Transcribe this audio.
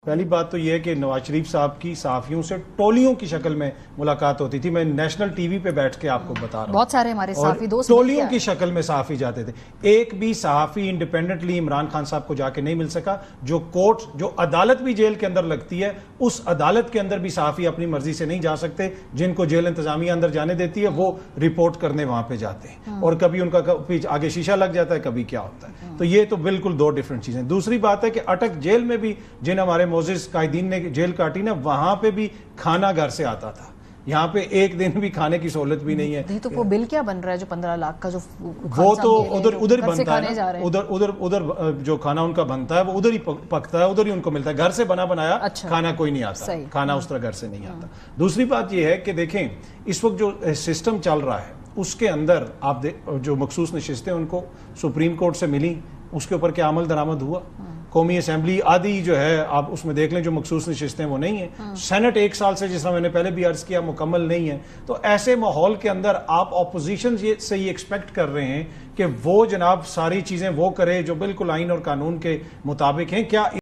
پہلی بات تو یہ ہے کہ نواز شریف صاحب کی صحافیوں سے ٹولیوں کی شکل میں ملاقات ہوتی تھی. میں نیشنل ٹی وی پہ بیٹھ کے آپ کو بتا رہا ہوں, بہت سارے ہمارے صحافی دوست ٹولیوں کی شکل میں صحافی جاتے تھے. ایک بھی صحافی انڈیپینڈنٹلی عمران خان صاحب کو جا کے نہیں مل سکا. جو کورٹ, جو عدالت بھی جیل کے اندر لگتی ہے, اس عدالت کے اندر بھی صحافی اپنی مرضی سے نہیں جا سکتے. جن کو جیل انتظامیہ اندر جانے دیتی ہے وہ رپورٹ کرنے وہاں پہ جاتے ہیں, اور کبھی ان کا آگے شیشہ لگ جاتا ہے, کبھی کیا ہوتا ہے. تو یہ تو بالکل دو ڈیفرنٹ چیزیں. دوسری بات ہے کہ اٹک جیل میں بھی جن ہمارے معزز قائدین نے جیل کاٹی نا, وہاں پہ بھی کھانا گھر سے آتا تھا. یہاں پہ ایک دن بھی کھانے کی سہولت بھی نہیں ہے. تو وہ بل کیا بن رہا ہے جو 15 لاکھ کا جو وہ تو ادھر بنتا ہے, ادھر جو کھانا ان کا بنتا ہے وہ ادھر ہی پکتا ہے, ادھر ہی ان کو ملتا ہے. گھر سے بنایا کھانا کوئی نہیں آتا, کھانا اس طرح گھر سے نہیں آتا. دوسری بات یہ ہے کہ دیکھیں اس وقت جو سسٹم چل رہا ہے اس کے اندر آپ جو مخصوص نشستیں ان کو سپریم کورٹ سے ملی, اس کے اوپر کیا عمل درآمد ہوا؟ قومی اسمبلی آدھی جو ہے آپ اس میں دیکھ لیں جو مخصوص نشستیں وہ نہیں ہیں. سینٹ ایک سال سے, جس طرح میں نے پہلے بھی عرض کیا, مکمل نہیں ہے. تو ایسے ماحول کے اندر آپ اپوزیشن سے یہ ایکسپیکٹ کر رہے ہیں کہ وہ جناب ساری چیزیں وہ کرے جو بالکل آئین اور قانون کے مطابق ہیں. کیا